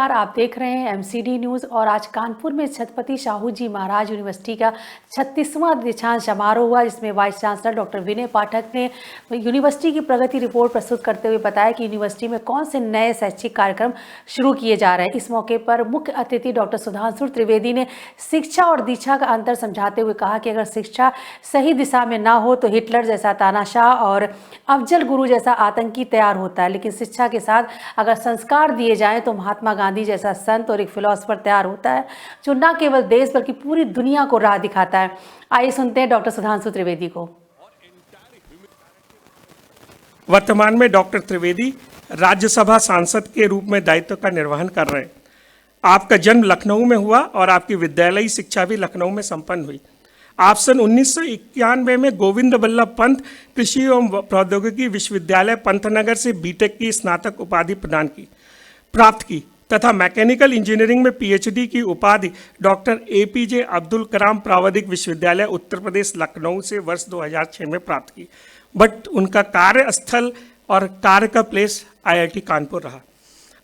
नमस्कार, आप देख रहे हैं एमसीडी न्यूज़। और आज कानपुर में छत्रपति शाहू जी महाराज यूनिवर्सिटी का 36वां दीक्षांत समारोह हुआ, जिसमें वाइस चांसलर डॉक्टर विनय पाठक ने यूनिवर्सिटी की प्रगति रिपोर्ट प्रस्तुत करते हुए बताया कि यूनिवर्सिटी में कौन से नए शैक्षिक कार्यक्रम शुरू किए जा रहे हैं। इस मौके पर मुख्य अतिथि डॉक्टर सुधांशु त्रिवेदी ने शिक्षा और दीक्षा का अंतर समझाते हुए कहा कि अगर शिक्षा सही दिशा में ना हो तो हिटलर जैसा तानाशाह और अफजल गुरु जैसा आतंकी तैयार होता है, लेकिन शिक्षा के साथ अगर संस्कार दिए जाएं तो महात्मा गांधी जैसा संत और एक फिलोसोफर तैयार होता है, जो न केवल देश बल्कि पूरी दुनिया को राह दिखाता है। आइए सुनते हैं डॉक्टर सुधांशु त्रिवेदी को। वर्तमान में डॉक्टर त्रिवेदी राज्यसभा सांसद के रूप में दायित्व का निर्वहन कर रहे हैं। आपका जन्म लखनऊ में हुआ और आपकी विद्यालयी शिक्षा भी लखनऊ में संपन्न हुई। आप सन 1991 में गोविंद बल्लभ पंत कृषि एवं प्रौद्योगिकी विश्वविद्यालय पंतनगर से बीटेक की स्नातक उपाधि प्राप्त की तथा मैकेनिकल इंजीनियरिंग में पीएचडी की उपाधि डॉक्टर एपीजे अब्दुल कलाम प्राविधिक विश्वविद्यालय उत्तर प्रदेश लखनऊ से वर्ष 2006 में प्राप्त की। बट उनका कार्यस्थल और कार्य का प्लेस आईआईटी कानपुर रहा।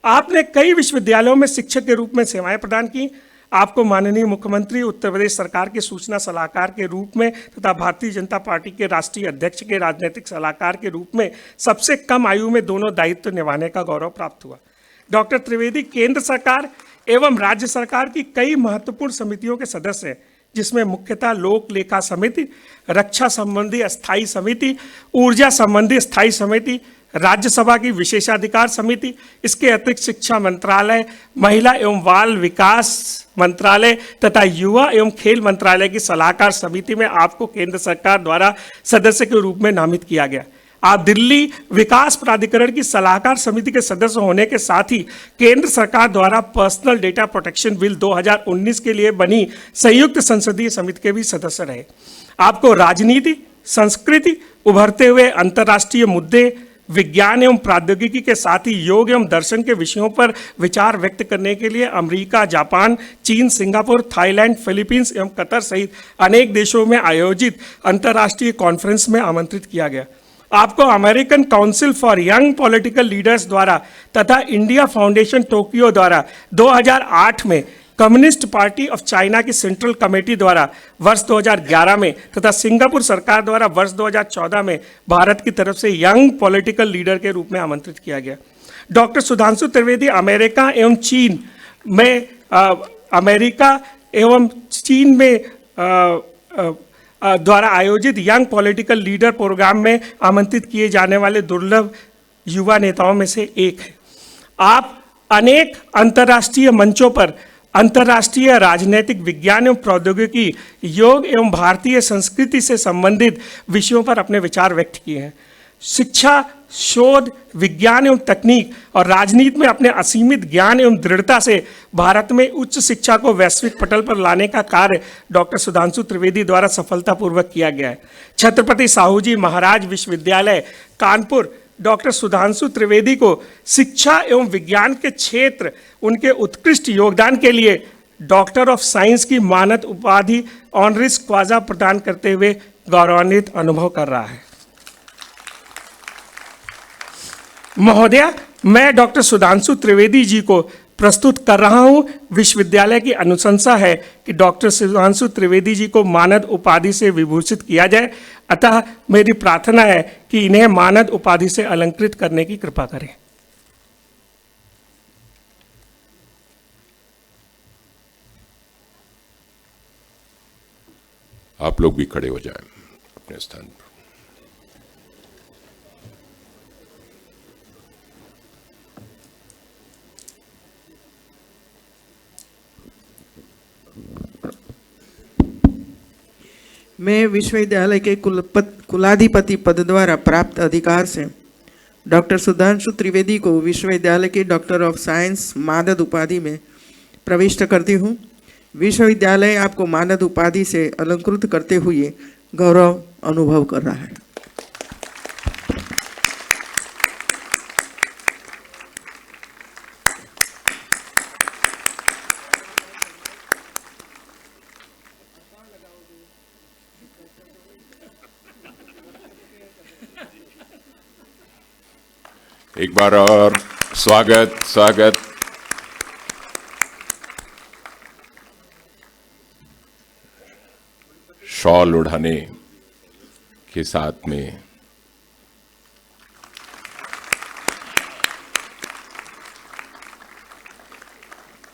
आपने कई विश्वविद्यालयों में शिक्षक के रूप में सेवाएं प्रदान की। आपको माननीय मुख्यमंत्री उत्तर प्रदेश सरकार के सूचना सलाहकार के रूप में तथा भारतीय जनता पार्टी के राष्ट्रीय अध्यक्ष के राजनीतिक सलाहकार के रूप में सबसे कम आयु में दोनों दायित्व निभाने का गौरव प्राप्त हुआ। डॉक्टर त्रिवेदी केंद्र सरकार एवं राज्य सरकार की कई महत्वपूर्ण समितियों के सदस्य हैं, जिसमें मुख्यतः लोक लेखा समिति, रक्षा संबंधी स्थायी समिति, ऊर्जा संबंधी स्थायी समिति, राज्यसभा की विशेषाधिकार समिति, इसके अतिरिक्त शिक्षा मंत्रालय, महिला एवं बाल विकास मंत्रालय तथा युवा एवं खेल मंत्रालय की सलाहकार समिति में आपको केंद्र सरकार द्वारा सदस्य के रूप में नामित किया गया। आप दिल्ली विकास प्राधिकरण की सलाहकार समिति के सदस्य होने के साथ ही केंद्र सरकार द्वारा पर्सनल डेटा प्रोटेक्शन बिल 2019 के लिए बनी संयुक्त संसदीय समिति के भी सदस्य रहे। आपको राजनीति, संस्कृति, उभरते हुए अंतर्राष्ट्रीय मुद्दे, विज्ञान एवं प्रौद्योगिकी के साथ ही योग एवं दर्शन के विषयों पर विचार व्यक्त करने के लिए अमेरिका, जापान, चीन, सिंगापुर, थाईलैंड, फिलीपींस एवं कतर सहित अनेक देशों में आयोजित अंतर्राष्ट्रीय कॉन्फ्रेंस में आमंत्रित किया गया। आपको American council for young political leaders द्वारा तथा इंडिया फाउंडेशन टोक्यो द्वारा 2008 में, कम्युनिस्ट पार्टी ऑफ चाइना की सेंट्रल कमेटी द्वारा वर्ष 2011 में तथा सिंगापुर सरकार द्वारा वर्ष 2014 में भारत की तरफ से यंग पॉलिटिकल लीडर के रूप में आमंत्रित किया गया। डॉक्टर सुधांशु त्रिवेदी अमेरिका एवं चीन में द्वारा आयोजित यंग पॉलिटिकल लीडर प्रोग्राम में आमंत्रित किए जाने वाले दुर्लभ युवा नेताओं में से एक है। आप अनेक अंतर्राष्ट्रीय मंचों पर अंतर्राष्ट्रीय राजनीतिक, विज्ञान एवं प्रौद्योगिकी, योग एवं भारतीय संस्कृति से संबंधित विषयों पर अपने विचार व्यक्त किए हैं। शिक्षा, शोध, विज्ञान एवं तकनीक और राजनीति में अपने असीमित ज्ञान एवं दृढ़ता से भारत में उच्च शिक्षा को वैश्विक पटल पर लाने का कार्य डॉक्टर सुधांशु त्रिवेदी द्वारा सफलतापूर्वक किया गया है। छत्रपति शाहू जी महाराज विश्वविद्यालय कानपुर डॉक्टर सुधांशु त्रिवेदी को शिक्षा एवं विज्ञान के क्षेत्र उनके उत्कृष्ट योगदान के लिए डॉक्टर ऑफ साइंस की मानद उपाधि ऑनरिस क्वाजा प्रदान करते हुए गौरवान्वित अनुभव कर रहा है। महोदया, मैं डॉक्टर सुधांशु त्रिवेदी जी को प्रस्तुत कर रहा हूं। विश्वविद्यालय की अनुशंसा है कि डॉक्टर सुधांशु त्रिवेदी जी को मानद उपाधि से विभूषित किया जाए, अतः मेरी प्रार्थना है कि इन्हें मानद उपाधि से अलंकृत करने की कृपा करें। आप लोग भी खड़े हो जाएं अपने स्थान पर। मैं विश्वविद्यालय के कुलाधिपति पद द्वारा प्राप्त अधिकार से डॉक्टर सुधांशु त्रिवेदी को विश्वविद्यालय की डॉक्टर ऑफ साइंस मानद उपाधि में प्रविष्ट करती हूँ। विश्वविद्यालय आपको मानद उपाधि से अलंकृत करते हुए गौरव अनुभव कर रहा है। एक बार और स्वागत। शॉल ओढ़ाने के साथ में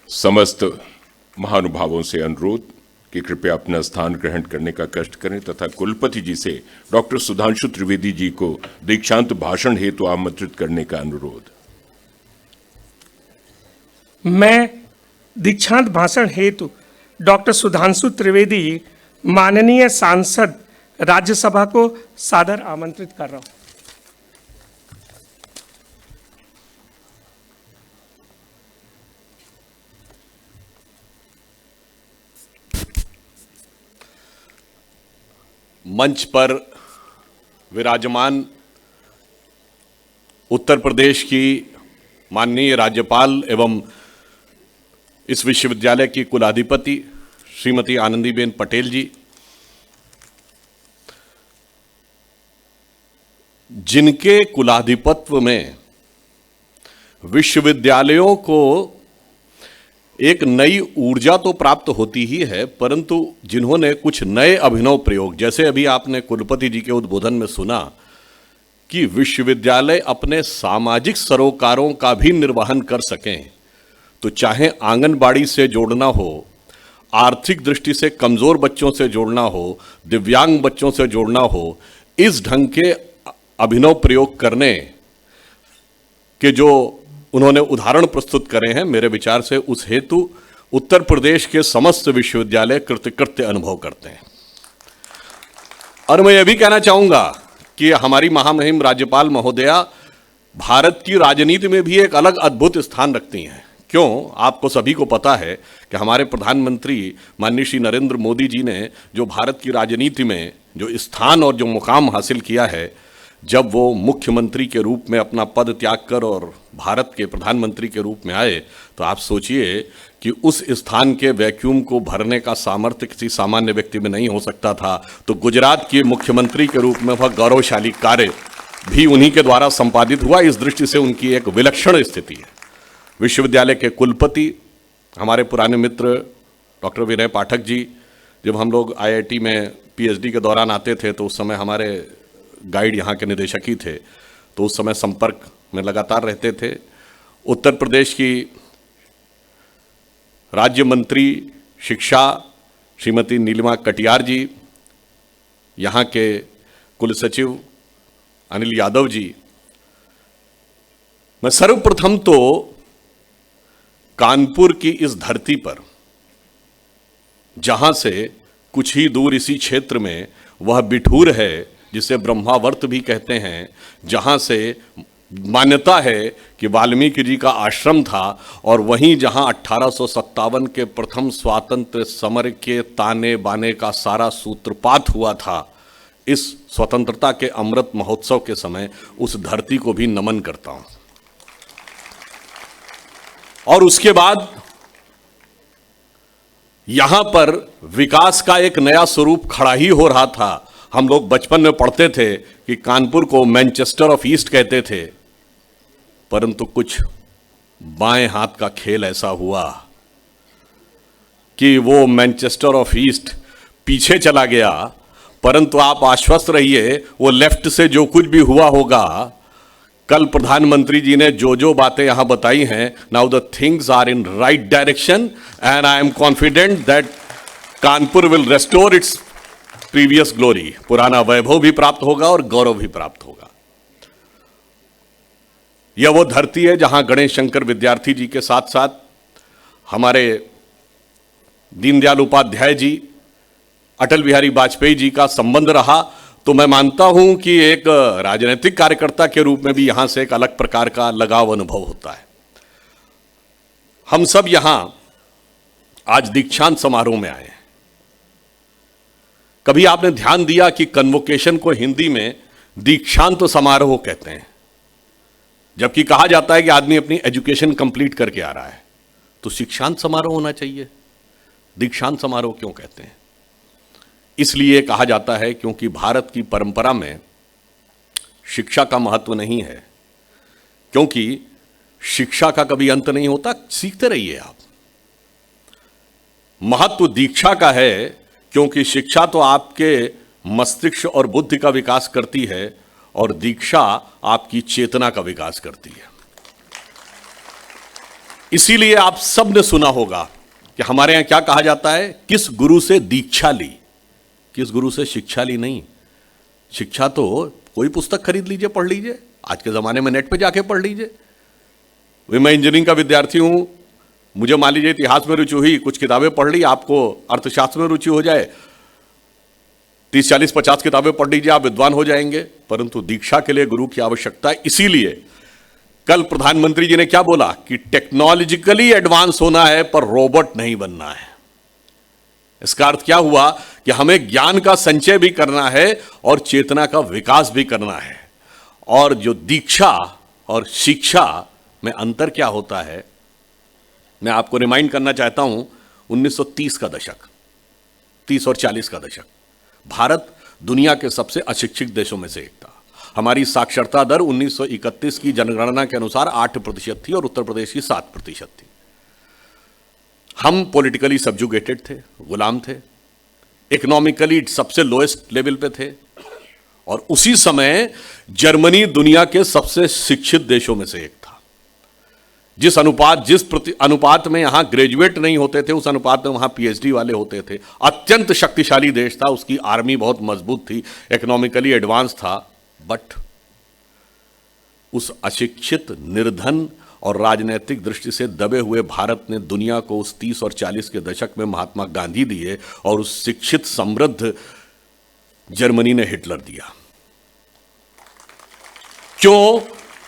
समस्त महानुभावों से अनुरोध कि कृपया अपना स्थान ग्रहण करने का कष्ट करें तथा कुलपति जी से डॉक्टर सुधांशु त्रिवेदी जी को दीक्षांत भाषण हेतु आमंत्रित करने का अनुरोध। मैं दीक्षांत भाषण हेतु डॉक्टर सुधांशु त्रिवेदी माननीय सांसद राज्यसभा को सादर आमंत्रित कर रहा हूं। मंच पर विराजमान उत्तर प्रदेश की माननीय राज्यपाल एवं इस विश्वविद्यालय की कुलाधिपति श्रीमती आनंदीबेन पटेल जी, जिनके कुलाधिपत्व में विश्वविद्यालयों को एक नई ऊर्जा तो प्राप्त होती ही है, परंतु जिन्होंने कुछ नए अभिनव प्रयोग, जैसे अभी आपने कुलपति जी के उद्बोधन में सुना कि विश्वविद्यालय अपने सामाजिक सरोकारों का भी निर्वहन कर सकें, तो चाहे आंगनबाड़ी से जोड़ना हो, आर्थिक दृष्टि से कमजोर बच्चों से जोड़ना हो, दिव्यांग बच्चों से जोड़ना हो, इस ढंग के अभिनव प्रयोग करने के जो उन्होंने उदाहरण प्रस्तुत करे हैं, मेरे विचार से उस हेतु उत्तर प्रदेश के समस्त विश्वविद्यालय कृतकृत्य अनुभव करते हैं। और मैं यह भी कहना चाहूंगा कि हमारी महामहिम राज्यपाल महोदया भारत की राजनीति में भी एक अलग अद्भुत स्थान रखती हैं। क्यों? आपको सभी को पता है कि हमारे प्रधानमंत्री माननीय श्री नरेंद्र मोदी जी ने जो भारत की राजनीति में जो स्थान और जो मुकाम हासिल किया है, जब वो मुख्यमंत्री के रूप में अपना पद त्याग कर और भारत के प्रधानमंत्री के रूप में आए, तो आप सोचिए कि उस स्थान के वैक्यूम को भरने का सामर्थ्य किसी सामान्य व्यक्ति में नहीं हो सकता था। तो गुजरात के मुख्यमंत्री के रूप में वह गौरवशाली कार्य भी उन्हीं के द्वारा संपादित हुआ। इस दृष्टि से उनकी एक विलक्षण स्थिति है। विश्वविद्यालय के कुलपति हमारे पुराने मित्र डॉक्टर विनय पाठक जी, जब हम लोग IIT में PhD के दौरान आते थे तो उस समय हमारे गाइड यहाँ के निदेशक ही थे, तो उस समय संपर्क में लगातार रहते थे। उत्तर प्रदेश की राज्य मंत्री शिक्षा श्रीमती नीलिमा कटियार जी, यहाँ के कुल सचिव अनिल यादव जी, मैं सर्वप्रथम तो कानपुर की इस धरती पर, जहां से कुछ ही दूर इसी क्षेत्र में वह बिठूर है जिसे ब्रह्मावर्त भी कहते हैं, जहां से मान्यता है कि वाल्मीकि जी का आश्रम था, और वहीं जहां 1857 के प्रथम स्वातंत्र समर के ताने बाने का सारा सूत्रपात हुआ था, इस स्वतंत्रता के अमृत महोत्सव के समय उस धरती को भी नमन करता हूं। और उसके बाद यहां पर विकास का एक नया स्वरूप खड़ा ही हो रहा था। हम लोग बचपन में पढ़ते थे कि कानपुर को मैनचेस्टर ऑफ ईस्ट कहते थे, परंतु कुछ बाएं हाथ का खेल ऐसा हुआ कि वो मैनचेस्टर ऑफ ईस्ट पीछे चला गया। परंतु आप आश्वस्त रहिए, वो लेफ्ट से जो कुछ भी हुआ होगा, कल प्रधानमंत्री जी ने जो जो बातें यहां बताई हैं, now the things are in right direction and I am confident that Kanpur will restore its previous glory. पुराना वैभव भी प्राप्त होगा और गौरव भी प्राप्त होगा। यह वो धरती है जहां गणेश शंकर विद्यार्थी जी के साथ साथ हमारे दीनदयाल उपाध्याय जी, अटल बिहारी वाजपेयी जी का संबंध रहा। तो मैं मानता हूं कि एक राजनीतिक कार्यकर्ता के रूप में भी यहां से एक अलग प्रकार का लगाव अनुभव होता है। हम सब यहां आज दीक्षांत समारोह में आए हैं। कभी आपने ध्यान दिया कि कन्वोकेशन को हिंदी में दीक्षांत समारोह कहते हैं, जबकि कहा जाता है कि आदमी अपनी एजुकेशन कंप्लीट करके आ रहा है, तो शिक्षांत समारोह होना चाहिए। दीक्षांत समारोह क्यों कहते हैं? इसलिए कहा जाता है क्योंकि भारत की परंपरा में शिक्षा का महत्व नहीं है, क्योंकि शिक्षा का कभी अंत नहीं होता, सीखते रहिए आप। महत्व दीक्षा का है क्योंकि शिक्षा तो आपके मस्तिष्क और बुद्धि का विकास करती है और दीक्षा आपकी चेतना का विकास करती है। इसीलिए आप सब ने सुना होगा कि हमारे यहां क्या कहा जाता है, किस गुरु से दीक्षा ली, किस गुरु से शिक्षा ली नहीं। शिक्षा तो कोई पुस्तक खरीद लीजिए, पढ़ लीजिए, आज के जमाने में नेट पे जाके पढ़ लीजिए। मैं इंजीनियरिंग का विद्यार्थी हूं, मुझे मान लीजिए इतिहास में रुचि हुई, कुछ किताबें पढ़ ली, आपको अर्थशास्त्र में रुचि हो जाए, 30, 40, 50 किताबें पढ़ लीजिए, आप विद्वान हो जाएंगे। परंतु दीक्षा के लिए गुरु की आवश्यकता है। इसीलिए कल प्रधानमंत्री जी ने क्या बोला कि टेक्नोलॉजिकली एडवांस होना है पर रोबोट नहीं बनना है। इसका अर्थ क्या हुआ कि हमें ज्ञान का संचय भी करना है और चेतना का विकास भी करना है। और जो दीक्षा और शिक्षा में अंतर क्या होता है, मैं आपको रिमाइंड करना चाहता हूं। 1930 का दशक, 30 और 40 का दशक, भारत दुनिया के सबसे अशिक्षित देशों में से एक था। हमारी साक्षरता दर 1931 की जनगणना के अनुसार 8% थी और उत्तर प्रदेश की 7% थी। हम पॉलिटिकली सब्जुगेटेड थे, गुलाम थे, इकोनॉमिकली सबसे लोएस्ट लेवल पे थे। और उसी समय जर्मनी दुनिया के सबसे शिक्षित देशों में से एक था। जिस अनुपात में यहां ग्रेजुएट नहीं होते थे, उस अनुपात में वहां पीएचडी वाले होते थे। अत्यंत शक्तिशाली देश था, उसकी आर्मी बहुत मजबूत थी, इकोनॉमिकली एडवांस था। बट उस अशिक्षित, निर्धन और राजनीतिक दृष्टि से दबे हुए भारत ने दुनिया को उस 30 और 40 के दशक में महात्मा गांधी दिए और उस शिक्षित समृद्ध जर्मनी ने हिटलर दिया। क्यों?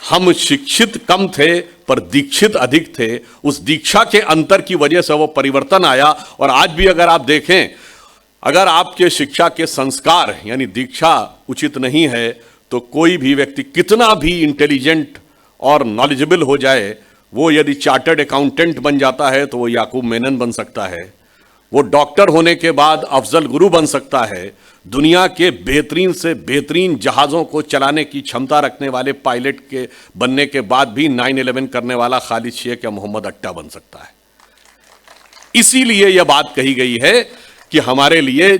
हम शिक्षित कम थे पर दीक्षित अधिक थे। उस दीक्षा के अंतर की वजह से वो परिवर्तन आया। और आज भी अगर आप देखें, अगर आपके शिक्षा के संस्कार यानी दीक्षा उचित नहीं है तो कोई भी व्यक्ति कितना भी इंटेलिजेंट और नॉलेजेबल हो जाए, वो यदि चार्टर्ड अकाउंटेंट बन जाता है तो वो याकूब मेनन बन सकता है, वो डॉक्टर होने के बाद अफजल गुरु बन सकता है, दुनिया के बेहतरीन से बेहतरीन जहाज़ों को चलाने की क्षमता रखने वाले पायलट के बनने के बाद भी 9/11 करने वाला खालिद शेख या मोहम्मद अट्टा बन सकता है। इसीलिए यह बात कही गई है कि हमारे लिए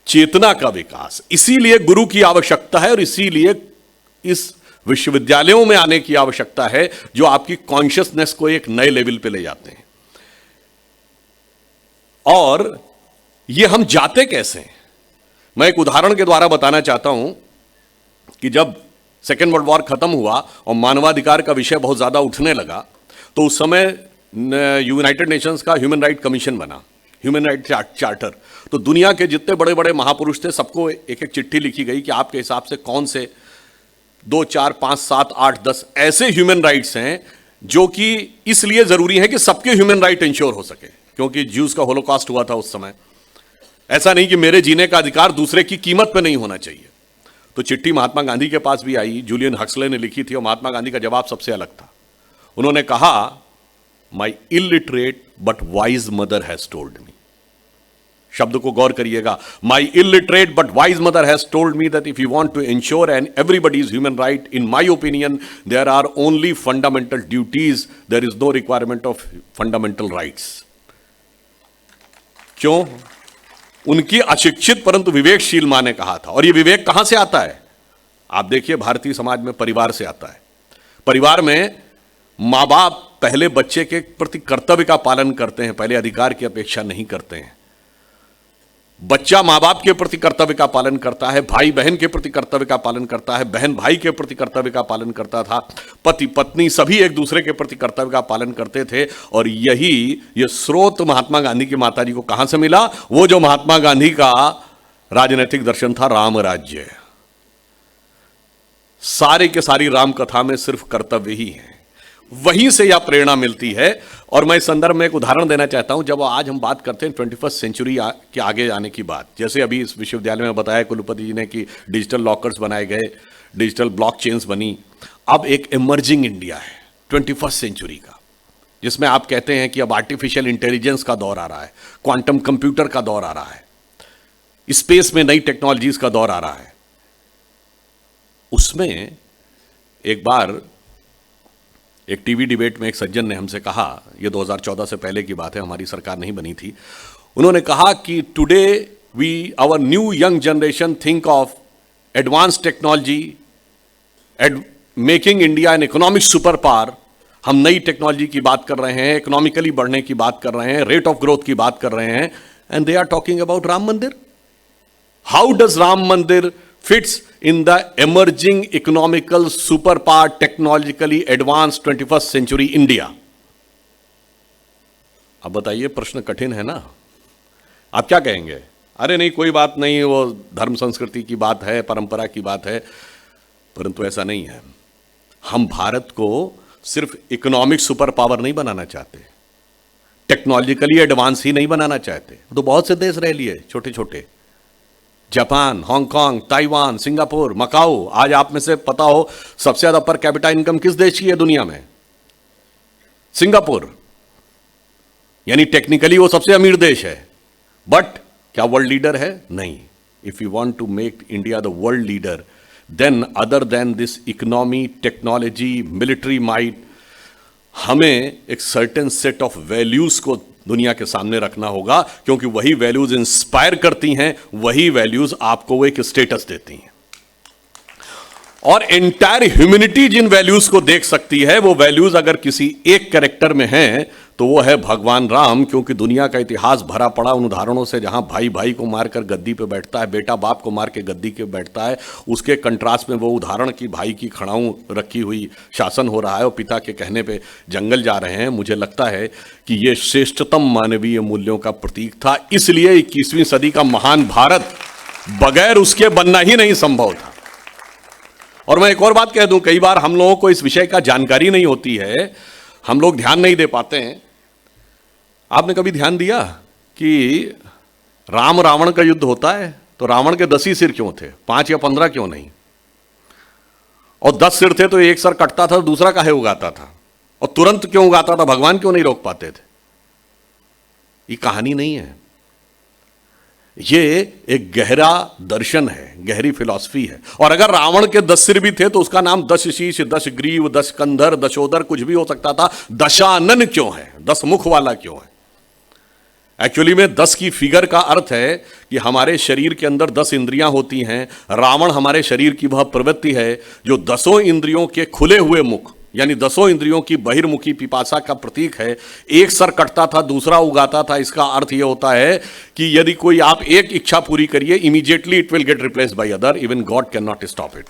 चेतना का विकास, इसीलिए गुरु की आवश्यकता है और इसीलिए इस विश्वविद्यालयों में आने की आवश्यकता है जो आपकी कॉन्शियसनेस को एक नए लेवल पे ले जाते हैं। और ये हम जाते कैसे हैं? मैं एक उदाहरण के द्वारा बताना चाहता हूं कि जब सेकेंड वर्ल्ड वॉर खत्म हुआ और मानवाधिकार का विषय बहुत ज्यादा उठने लगा, तो उस समय यूनाइटेड नेशंस का ह्यूमन राइट कमीशन बना, ह्यूमन राइट चार्टर। तो दुनिया के जितने बड़े बड़े महापुरुष थे, सबको एक एक चिट्ठी लिखी गई कि आपके हिसाब से कौन से 2, 4, 5, 7, 8, 10 ऐसे ह्यूमन राइट्स हैं जो कि इसलिए जरूरी है कि सबके ह्यूमन राइट इंश्योर हो सके, क्योंकि ज्यूज का होलोकॉस्ट हुआ था उस समय। ऐसा नहीं कि मेरे जीने का अधिकार दूसरे की कीमत पे नहीं होना चाहिए। तो चिट्ठी महात्मा गांधी के पास भी आई, जूलियन हक्सले ने लिखी थी, और महात्मा गांधी का जवाब सबसे अलग था। उन्होंने कहा, my illiterate but wise mother has told me. शब्द को गौर करिएगा, my illiterate but wise mother has told me that if you want to ensure and everybody's human right, in my opinion there are only fundamental duties, there is no requirement of fundamental rights. क्यों? उनकी अशिक्षित परंतु विवेकशील मां ने कहा था। और यह विवेक कहां से आता है? आप देखिए, भारतीय समाज में परिवार से आता है। परिवार में मां बाप पहले बच्चे के प्रति कर्तव्य का पालन करते हैं, पहले अधिकार की अपेक्षा नहीं करते हैं। बच्चा मां बाप के प्रति कर्तव्य का पालन करता है, भाई बहन के प्रति कर्तव्य का पालन करता है, बहन भाई के प्रति कर्तव्य का पालन करता था, पति पत्नी सभी एक दूसरे के प्रति कर्तव्य का पालन करते थे। और ये स्रोत महात्मा गांधी की माता जी को कहां से मिला? वो जो महात्मा गांधी का राजनीतिक दर्शन था, राम राज्य। सारे के सारी राम कथा में सिर्फ कर्तव्य ही है, वहीं से यह प्रेरणा मिलती है। और मैं इस संदर्भ में एक उदाहरण देना चाहता हूं। जब आज हम बात करते हैं 21st सेंचुरी के आगे आने की बात, जैसे अभी इस विश्वविद्यालय में बताया कुलपति जी ने कि डिजिटल लॉकर्स बनाए गए, डिजिटल ब्लॉकचेन्स बनी। अब एक इमर्जिंग इंडिया है 21st सेंचुरी का, जिसमें आप कहते हैं कि अब आर्टिफिशियल इंटेलिजेंस का दौर आ रहा है, क्वांटम कंप्यूटर का दौर आ रहा है, स्पेस में नई टेक्नोलॉजीज का दौर आ रहा है। उसमें एक बार एक टीवी डिबेट में एक सज्जन ने हमसे कहा, यह 2014 से पहले की बात है, हमारी सरकार नहीं बनी थी। उन्होंने कहा कि today our new young generation think of advanced technology, making India an economic superpower. हम नई टेक्नोलॉजी की बात कर रहे हैं, इकोनॉमिकली बढ़ने की बात कर रहे हैं, रेट ऑफ ग्रोथ की बात कर रहे हैं, and they are talking about Ram Mandir. How does Ram Mandir fits in the emerging economical superpower, technologically advanced 21st century India? अब बताइए, प्रश्न कठिन है ना. आप क्या कहेंगे? अरे नहीं, कोई बात नहीं, वो धर्म संस्कृति की बात है, परंपरा की बात है. परंतु ऐसा नहीं है. हम भारत को सिर्फ इकोनॉमिक सुपर पावर नहीं बनाना चाहते, टेक्नोलॉजिकली एडवांस ही नहीं बनाना चाहते. तो बहुत से देश रह लिए छोटे छोटे, Japan, Hong Kong, Taiwan, Singapore, Macau. आज आप में से पता हो सबसे ज्यादा पर कैपिटा इनकम किस देश की है दुनिया में? सिंगापुर. यानी टेक्निकली वो सबसे अमीर देश है, बट क्या वर्ल्ड लीडर है? नहीं. If you want to make India the world leader, then other than this economy, technology, military might, हमें एक सर्टेन सेट ऑफ वैल्यूज को दुनिया के सामने रखना होगा, क्योंकि वही वैल्यूज इंस्पायर करती हैं, वही वैल्यूज आपको वो एक स्टेटस देती हैं. और एंटायर ह्यूमैनिटी जिन वैल्यूज को देख सकती है, वो वैल्यूज अगर किसी एक कैरेक्टर में हैं तो वो है भगवान राम. क्योंकि दुनिया का इतिहास भरा पड़ा उन उदाहरणों से जहां भाई भाई को मारकर गद्दी पे बैठता है, बेटा बाप को मार के गद्दी पे बैठता है. उसके कंट्रास्ट में वो उदाहरण की भाई की खड़ाऊं रखी हुई शासन हो रहा है और पिता के कहने पे जंगल जा रहे हैं. मुझे लगता है कि ये श्रेष्ठतम मानवीय मूल्यों का प्रतीक था. इसलिए 21वीं सदी का महान भारत बगैर उसके बनना ही नहीं संभव था. और मैं एक और बात कह दूं, कई बार हम लोगों को इस विषय का जानकारी नहीं होती है, हम लोग ध्यान नहीं दे पाते हैं. आपने कभी ध्यान दिया कि राम रावण का युद्ध होता है तो रावण के 10 ही सिर क्यों थे, 5 या 15 क्यों नहीं? और 10 सिर थे तो एक सर कटता था, दूसरा काहे उगाता था? और तुरंत क्यों उगाता था? भगवान क्यों नहीं रोक पाते थे? ये कहानी नहीं है, ये एक गहरा दर्शन है, गहरी फिलॉसफी है. और अगर रावण के 10 सिर भी थे तो उसका नाम 10 शीश, 10 ग्रीव, 10 कंधर, दशोदर कुछ भी हो सकता था. दशानन क्यों है? 10 मुख वाला क्यों है? एक्चुअली में 10 की फिगर का अर्थ है कि हमारे शरीर के अंदर 10 इंद्रियां होती हैं. रावण हमारे शरीर की वह प्रवृत्ति है जो 10 इंद्रियों के खुले हुए मुख, यानी 10 इंद्रियों की बहिर्मुखी पिपासा का प्रतीक है. एक सर कटता था, दूसरा उगाता था. इसका अर्थ यह होता है कि यदि कोई आप एक इच्छा पूरी करिए, immediately it will get replaced by other. Even God can not stop it.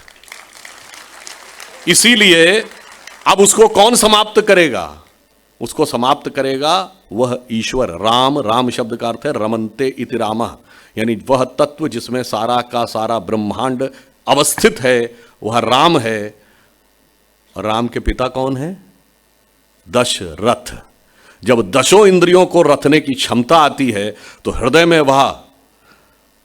इसीलिए अब उसको कौन समाप्त करेगा? उसको समाप्त करेगा वह ईश्वर राम. राम शब्द का अर्थ है रमन्ते इति रामः, यानी वह तत्व जिसमें सारा का सारा ब्रह्मांड अवस्थित है, वह राम है. और राम के पिता कौन है? दशरथ. जब 10 इंद्रियों को रथने की क्षमता आती है तो हृदय में वह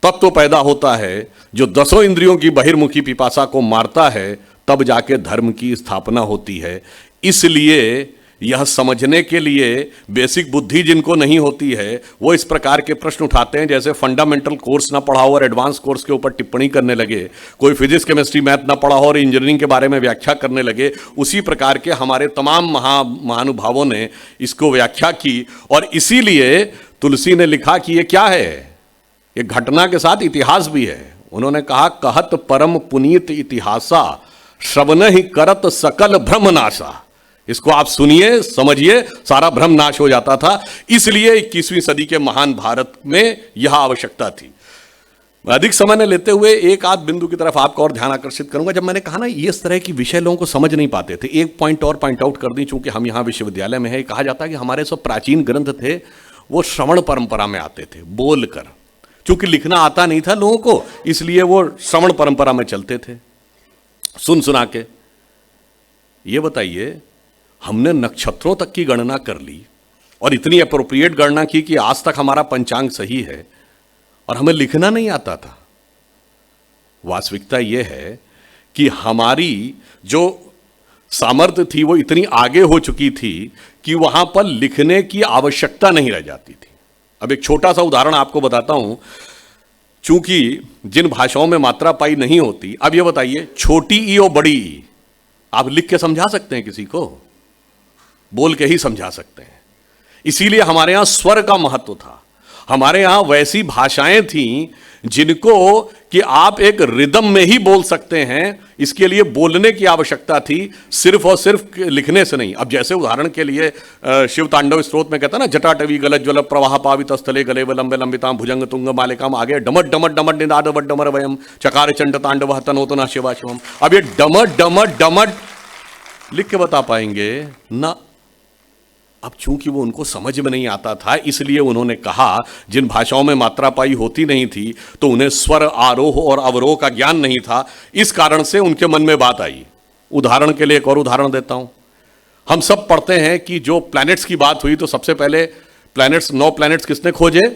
तत्व पैदा होता है जो 10 इंद्रियों की बहिर्मुखी पिपासा को मारता है. तब जाके धर्म की स्थापना होती है. इसलिए यह समझने के लिए बेसिक बुद्धि जिनको नहीं होती है वो इस प्रकार के प्रश्न उठाते हैं, जैसे फंडामेंटल कोर्स ना पढ़ा हो और एडवांस कोर्स के ऊपर टिप्पणी करने लगे, कोई फिजिक्स केमिस्ट्री मैथ ना पढ़ा हो और इंजीनियरिंग के बारे में व्याख्या करने लगे. उसी प्रकार के हमारे तमाम महानुभावों ने इसको व्याख्या की. और इसीलिए तुलसी ने लिखा कि ये क्या है? ये घटना के साथ इतिहास भी है. उन्होंने कहा, कहत परम पुनीत इतिहासा, श्रवण ही करत सकल भ्रम नाशा. इसको आप सुनिए, समझिए, सारा भ्रम नाश हो जाता था. इसलिए 21वीं सदी के महान भारत में यह आवश्यकता थी. अधिक समय न लेते हुए एक आध बिंदु की तरफ आपका और ध्यान आकर्षित करूंगा. जब मैंने कहा ना ये इस तरह की विषय लोगों को समझ नहीं पाते थे, एक पॉइंट और पॉइंट आउट कर दी. चूंकि हम यहां विश्वविद्यालय में है, कहा जाता है कि हमारे सब प्राचीन ग्रंथ थे वो श्रवण परंपरा में आते थे, बोलकर. चूंकि लिखना आता नहीं था लोगों को, इसलिए वो श्रवण परंपरा में चलते थे, सुन सुना के. ये बताइए, हमने नक्षत्रों तक की गणना कर ली और इतनी अप्रोप्रिएट गणना की कि आज तक हमारा पंचांग सही है, और हमें लिखना नहीं आता था. वास्तविकता यह है कि हमारी जो सामर्थ्य थी वो इतनी आगे हो चुकी थी कि वहां पर लिखने की आवश्यकता नहीं रह जाती थी. अब एक छोटा सा उदाहरण आपको बताता हूं. चूंकि जिन भाषाओं में मात्रा पाई नहीं होती, अब ये बताइए, छोटी ई और बड़ी ई आप लिख के समझा सकते हैं किसी को? बोल के ही समझा सकते हैं. इसीलिए हमारे यहां स्वर का महत्व था. हमारे यहां वैसी भाषाएं थीं जिनको कि आप एक रिदम में ही बोल सकते हैं, इसके लिए बोलने की आवश्यकता थी, सिर्फ और सिर्फ लिखने से नहीं। अब जैसे उदाहरण के लिए शिव तांडव स्तोत्र में कहता है ना, जटाटवी गलत ज्वल प्रवाह पावित स्थले गले लंबे लंबिताम भुजंग तुंग मालिकाम, आगे डमट डमट डमट निदाद वट डमर वयम चकार चंड तांडव तनोतना शिवा शिवम। अब ये डमट डमट डमट लिख के बता पाएंगे ना? अब चूंकि वो उनको समझ में नहीं आता था, इसलिए उन्होंने कहा जिन भाषाओं में मात्रा पाई होती नहीं थी तो उन्हें स्वर आरोह और अवरोह का ज्ञान नहीं था, इस कारण से उनके मन में बात आई। उदाहरण के लिए एक और उदाहरण देता हूं। हम सब पढ़ते हैं कि जो प्लैनेट्स की बात हुई तो सबसे पहले प्लैनेट्स, 9 प्लैनेट्स किसने खोजे?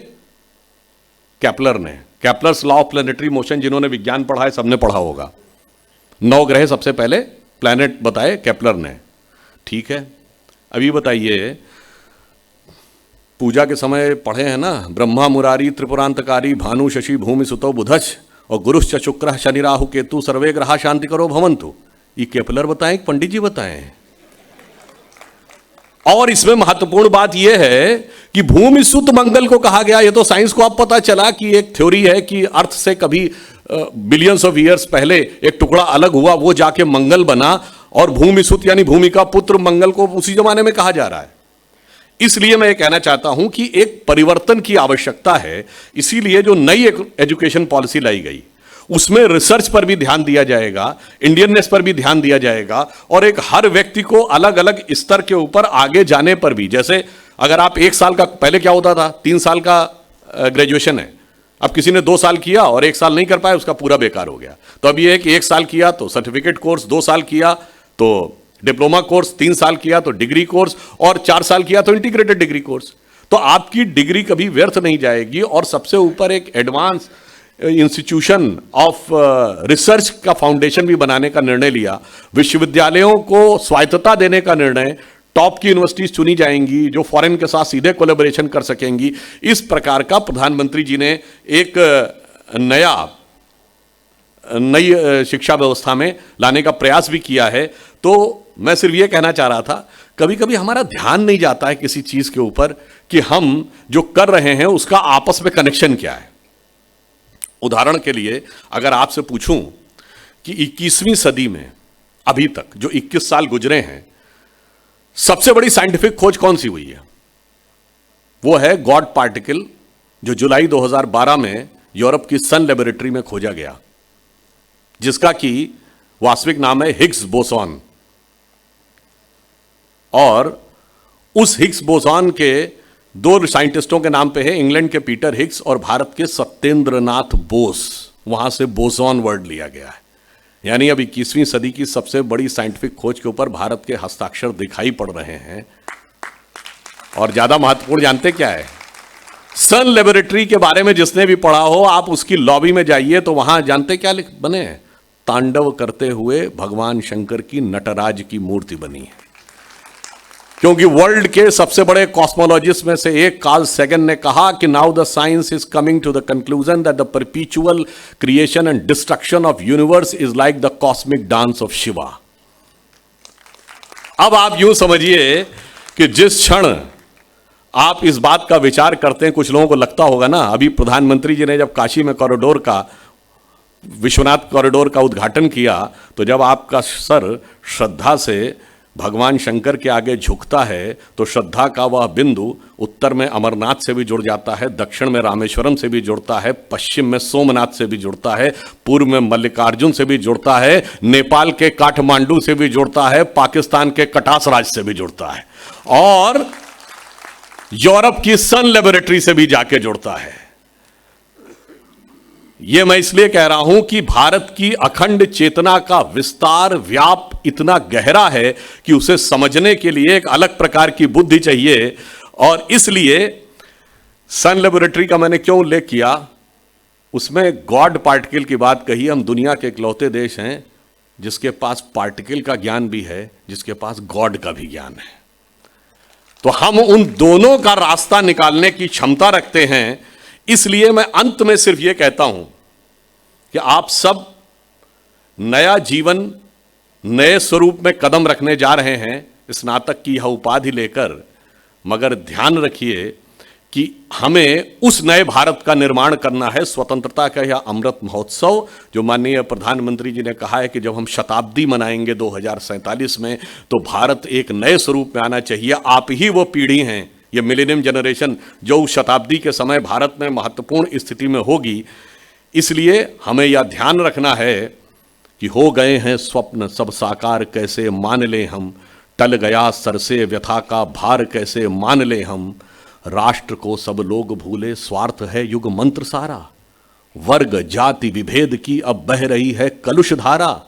केपलर ने। Kepler's law of planetary motion जिन्होंने विज्ञान पढ़ा है सबने पढ़ा होगा। 9 ग्रह सबसे पहले प्लैनेट बताए केपलर ने। ठीक है, अभी बताइए, पूजा के समय पढ़े हैं ना, ब्रह्मा मुरारी त्रिपुरांतकारी भानु शशि भूमि सुतो बुधच और गुरुश्च शुक्र शनि राहु केतु सर्वे ग्रहा शांति करो भवंतु। ये केपलर बताएं कि पंडित जी बताएं? और इसमें महत्वपूर्ण बात यह है कि भूमि सुत मंगल को कहा गया। ये तो साइंस को अब पता चला कि एक थ्योरी है कि अर्थ से कभी बिलियंस ऑफ ईयर्स पहले एक टुकड़ा अलग हुआ, वो जाके मंगल बना, और भूमि सुत यानी भूमि का पुत्र मंगल को उसी जमाने में कहा जा रहा है। इसलिए मैं ये कहना चाहता हूं कि एक परिवर्तन की आवश्यकता है। इसीलिए जो नई एजुकेशन पॉलिसी लाई गई उसमें रिसर्च पर भी ध्यान दिया जाएगा, इंडियननेस पर भी ध्यान दिया जाएगा, और एक हर व्यक्ति को अलग अलग स्तर के ऊपर आगे जाने पर भी। जैसे अगर आप 1 साल का, पहले क्या होता था, 3 साल का ग्रेजुएशन है, अब किसी ने 2 साल किया और 1 साल नहीं कर पाया, उसका पूरा बेकार हो गया। तो अब ये है कि 1 साल किया तो सर्टिफिकेट कोर्स, 2 साल किया तो डिप्लोमा कोर्स, 3 साल किया तो डिग्री कोर्स, और 4 साल किया तो इंटीग्रेटेड डिग्री कोर्स। तो आपकी डिग्री कभी व्यर्थ नहीं जाएगी। और सबसे ऊपर एक एडवांस इंस्टीट्यूशन ऑफ रिसर्च का फाउंडेशन भी बनाने का निर्णय लिया। विश्वविद्यालयों को स्वायत्तता देने का निर्णय, टॉप की यूनिवर्सिटीज चुनी जाएंगी जो फॉरेन के साथ सीधे कोलैबोरेशन कर सकेंगी। इस प्रकार का प्रधानमंत्री जी ने एक नई शिक्षा व्यवस्था में लाने का प्रयास भी किया है। तो मैं सिर्फ ये कहना चाह रहा था, कभी कभी हमारा ध्यान नहीं जाता है किसी चीज के ऊपर कि हम जो कर रहे हैं उसका आपस में कनेक्शन क्या है। उदाहरण के लिए अगर आपसे पूछूं कि 21वीं सदी में अभी तक जो 21 साल गुजरे हैं, सबसे बड़ी साइंटिफिक खोज कौन सी हुई है? वो है गॉड पार्टिकल, जो जुलाई 2012 में यूरोप की सन लेबोरेटरी में खोजा गया, जिसका कि वास्तविक नाम है हिग्स बोसॉन। और उस हिग्स बोसॉन के 2 साइंटिस्टों के नाम पे है, इंग्लैंड के पीटर हिग्स और भारत के सत्येंद्रनाथ बोस। वहां से बोसॉन वर्ड लिया गया है। यानी अब 21वीं सदी की सबसे बड़ी साइंटिफिक खोज के ऊपर भारत के हस्ताक्षर दिखाई पड़ रहे हैं। और ज्यादा महत्वपूर्ण जानते क्या है? सन लेबोरेटरी के बारे में जिसने भी पढ़ा हो, आप उसकी लॉबी में जाइए तो वहां जानते क्या बने हैं? तांडव करते हुए भगवान शंकर की नटराज की मूर्ति बनी है। क्योंकि वर्ल्ड के सबसे बड़े कॉस्मोलॉजिस्ट में से एक कार्ल सेगन ने कहा कि now the science is coming to the conclusion that the perpetual creation and destruction of universe is like the cosmic dance of Shiva. अब आप यूं समझिए कि जिस क्षण आप इस बात का विचार करते हैं, कुछ लोगों को लगता होगा ना, अभी प्रधानमंत्री जी ने जब काशी में कॉरिडोर का, विश्वनाथ कॉरिडोर का उद्घाटन किया, तो जब आपका सर श्रद्धा से भगवान शंकर के आगे झुकता है तो श्रद्धा का वह बिंदु उत्तर में अमरनाथ से भी जुड़ जाता है, दक्षिण में रामेश्वरम से भी जुड़ता है, पश्चिम में सोमनाथ से भी जुड़ता है, पूर्व में मल्लिकार्जुन से भी जुड़ता है, नेपाल के काठमांडू से भी जुड़ता है, पाकिस्तान के कटास राज से भी जुड़ता है, और यूरोप की सन लेबोरेटरी से भी जाके जुड़ता है। यह मैं इसलिए कह रहा हूं कि भारत की अखंड चेतना का विस्तार, व्याप इतना गहरा है कि उसे समझने के लिए एक अलग प्रकार की बुद्धि चाहिए। और इसलिए सन लेबोरेटरी का मैंने क्यों उल्लेख किया, उसमें गॉड पार्टिकल की बात कही। हम दुनिया के इकलौते देश हैं जिसके पास पार्टिकल का ज्ञान भी है, जिसके पास गॉड का भी ज्ञान है। तो हम उन दोनों का रास्ता निकालने की क्षमता रखते हैं। इसलिए मैं अंत में सिर्फ यह कहता हूं कि आप सब नया जीवन, नए स्वरूप में कदम रखने जा रहे हैं स्नातक की यह उपाधि लेकर, मगर ध्यान रखिए कि हमें उस नए भारत का निर्माण करना है। स्वतंत्रता का यह अमृत महोत्सव जो माननीय प्रधानमंत्री जी ने कहा है कि जब हम शताब्दी मनाएंगे 2047 में, तो भारत एक नए स्वरूप में आना चाहिए। आप ही वो पीढ़ी हैं, ये मिलेनियम जनरेशन, जो उस शताब्दी के समय भारत में महत्वपूर्ण स्थिति में होगी। इसलिए हमें यह ध्यान रखना है कि हो गए हैं स्वप्न सब साकार, कैसे मान ले हम, टल गया सर से व्यथा का भार, कैसे मान ले हम, राष्ट्र को सब लोग भूले, स्वार्थ है युग मंत्र सारा, वर्ग जाति विभेद की अब बह रही है कलुष धारा,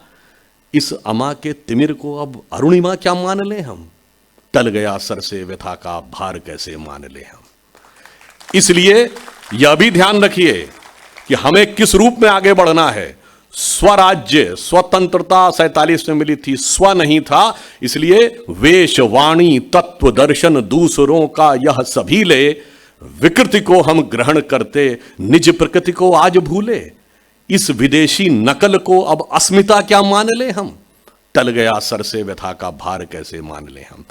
इस अमा के तिमिर को अब अरुणिमा क्या मान ले हम, टल गया सर से व्यथा का भार कैसे मान ले हम। इसलिए यह भी ध्यान रखिए कि हमें किस रूप में आगे बढ़ना है। स्वराज्य, स्वतंत्रता 47 में मिली थी, स्व नहीं था, इसलिए वेश वाणी तत्व दर्शन दूसरों का यह सभी ले, विकृति को हम ग्रहण करते निज प्रकृति को आज भूले, इस विदेशी नकल को अब अस्मिता क्या मान ले हम, टल गया सर से व्यथा का भार कैसे मान ले हम।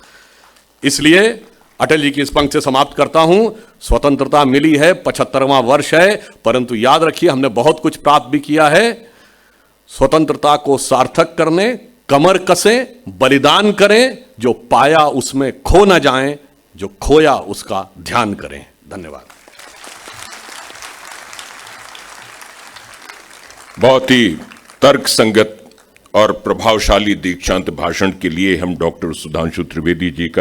इसलिए अटल जी की इस पंक्ति से समाप्त करता हूं। स्वतंत्रता मिली है, 75वां वर्ष है, परंतु याद रखिए हमने बहुत कुछ प्राप्त भी किया है। स्वतंत्रता को सार्थक करने कमर कसें, बलिदान करें, जो पाया उसमें खो न जाएं, जो खोया उसका ध्यान करें। धन्यवाद। बहुत ही तर्क संगत और प्रभावशाली दीक्षांत भाषण के लिए हम डॉक्टर सुधांशु त्रिवेदी जी का